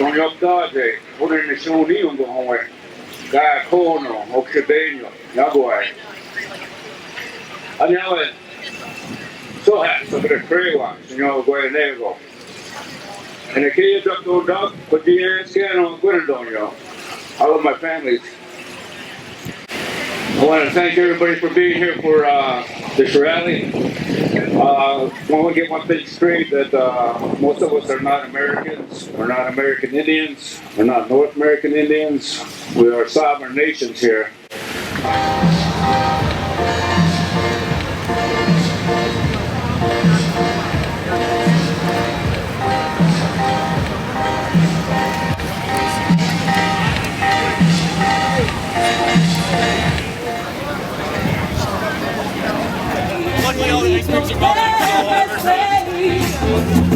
Sognottace, pure nessuno io come Gacono, Occhedegno, Yaguai. Andiamo, so happy to pray one, Signor Guayanego. And the kids up to dog, but the anciano Guidonio. I love my family. I want to thank everybody for being here for this rally. I want to get one thing straight that most of us are not Americans. We're not American Indians. We're not North American Indians. We are sovereign nations here.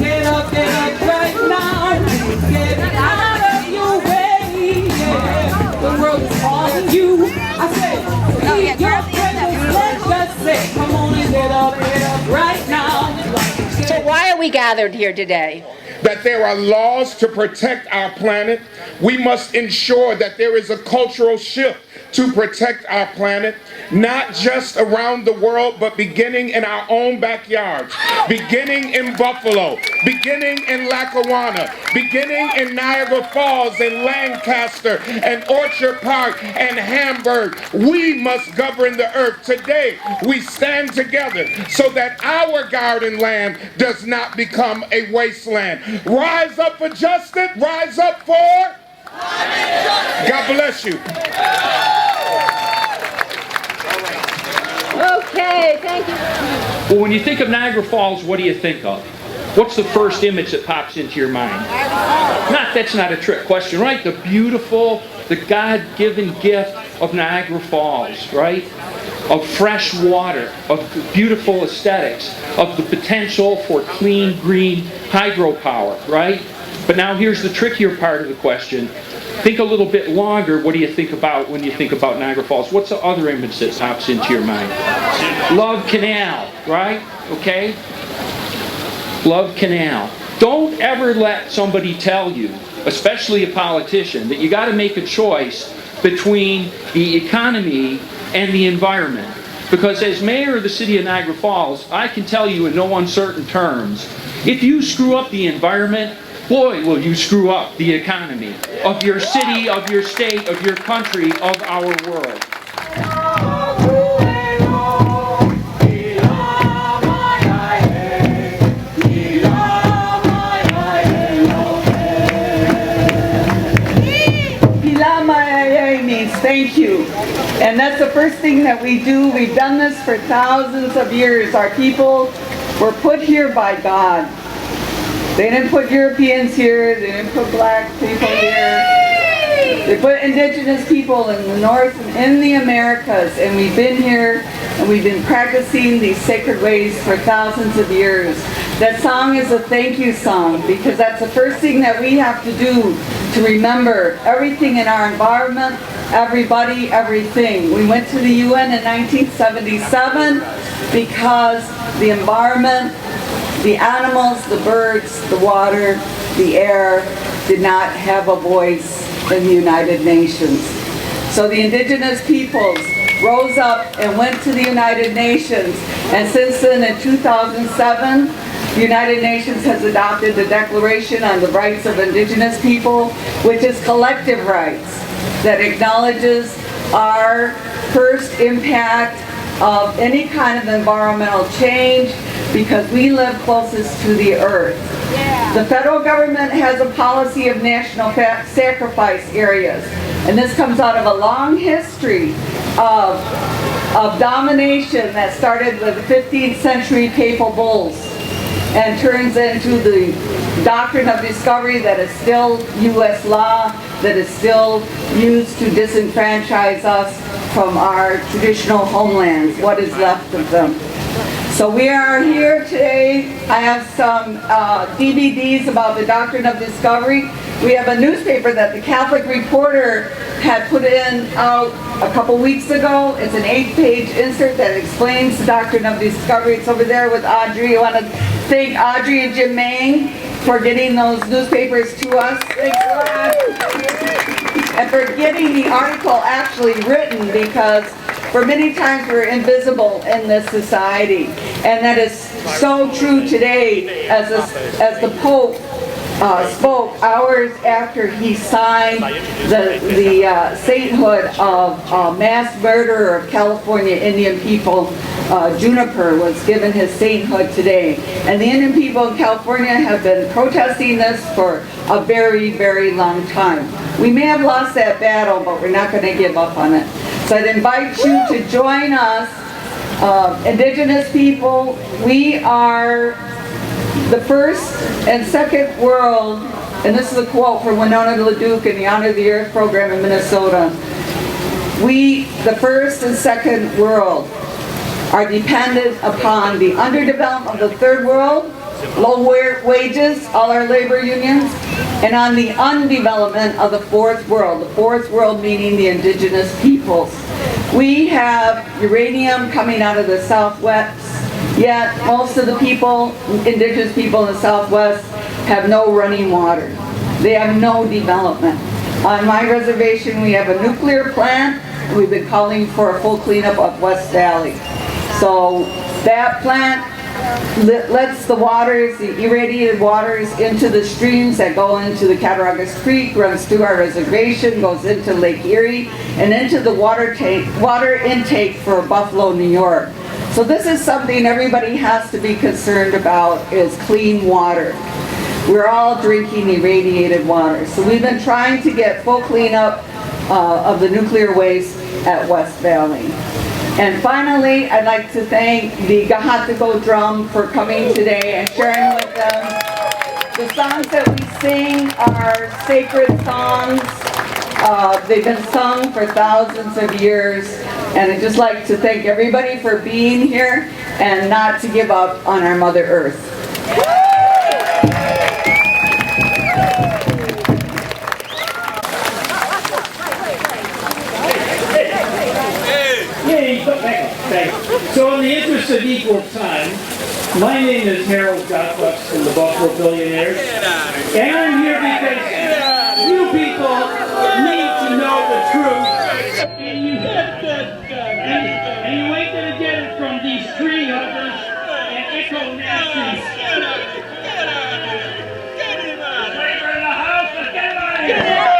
Get up right now. Get out of your way. Yeah. The world is calling you. I say, leave your presence. Let us say, come on and get up right now. So why are we gathered here today? That there are laws to protect our planet. We must ensure that there is a cultural shift to protect our planet, not just around the world, but beginning in our own backyards, beginning in Buffalo, beginning in Lackawanna, beginning in Niagara Falls and Lancaster and Orchard Park and Hamburg. We must govern the earth. Today, we stand together so that our garden land does not become a wasteland. Rise up for justice, rise up for... God bless you. Okay, thank you. Well, when you think of Niagara Falls, what do you think of? What's the first image that pops into your mind? That's not a trick question, right? The beautiful, the God-given gift of Niagara Falls, right? Of fresh water, of beautiful aesthetics, of the potential for clean, green hydropower, right? But now here's the trickier part of the question. Think a little bit longer. What do you think about when you think about Niagara Falls? What's the other image that pops into your mind? Love Canal, right? Okay? Love Canal. Don't ever let somebody tell you, especially a politician, that you got to make a choice between the economy and the environment. Because as mayor of the city of Niagara Falls, I can tell you in no uncertain terms, if you screw up the environment, boy, will you screw up the economy of your city, of your state, of your country, of our world. Means thank you. And that's the first thing that we do. We've done this for thousands of years. Our people were put here by God. They didn't put Europeans here, they didn't put black people here. They put indigenous people in the North and in the Americas, and we've been here and we've been practicing these sacred ways for thousands of years. That song is a thank you song because that's the first thing that we have to do to remember everything in our environment, everybody, everything. We went to the UN in 1977 because the environment, the animals, the birds, the water, the air did not have a voice in the United Nations. So the indigenous peoples rose up and went to the United Nations, and since then in 2007, the United Nations has adopted the Declaration on the Rights of Indigenous People, which is collective rights that acknowledges our first impact of any kind of environmental change because we live closest to the earth. Yeah. The federal government has a policy of national sacrifice areas, and this comes out of a long history of domination that started with the 15th century papal bulls and turns into the doctrine of discovery that is still U.S. law, that is still used to disenfranchise us from our traditional homelands, what is left of them. So we are here today. I have some DVDs about the doctrine of discovery. We have a newspaper that the Catholic Reporter had put in out a couple weeks ago. It's an 8-page insert that explains the doctrine of discovery. It's over there with Audrey. I want to thank Audrey and Jim Mang for getting those newspapers to us. Thanks a lot. And for getting the article actually written, because for many times we're invisible in this society. And that is so true today as the Pope spoke hours after he signed the sainthood of mass murderer of California Indian people. Juniper was given his sainthood today. And the Indian people in California have been protesting this for a very, very long time. We may have lost that battle, but we're not going to give up on it. So I'd invite you to join us, Indigenous people. We are the first and second world, and this is a quote from Winona LaDuke in the Honor of the Earth program in Minnesota. We, the first and second world, are dependent upon the underdevelopment of the third world, low wages, all our labor unions, and on the undevelopment of the fourth world meaning the indigenous peoples. We have uranium coming out of the southwest, yet most of the people, indigenous people in the southwest, have no running water. They have no development. On my reservation we have a nuclear plant, and we've been calling for a full cleanup of West Valley. So that plant lets the waters, the irradiated waters, into the streams that go into the Cattaraugus Creek, runs through our reservation, goes into Lake Erie, and into the water intake for Buffalo, New York. So this is something everybody has to be concerned about, is clean water. We're all drinking irradiated water. So we've been trying to get full cleanup of the nuclear waste at West Valley. And finally, I'd like to thank the Gahatiko Drum for coming today and sharing with them. The songs that we sing are sacred songs. They've been sung for thousands of years. And I'd just like to thank everybody for being here and not to give up on our Mother Earth. So in the interest of equal time, my name is Harold Gottlieb from the Buffalo Billionaires, and I'm here because you people need to know the truth, and you ain't gonna get it from these tree huggers and eco-nazis. Get him out! Flavor in the house, let's get him out of here!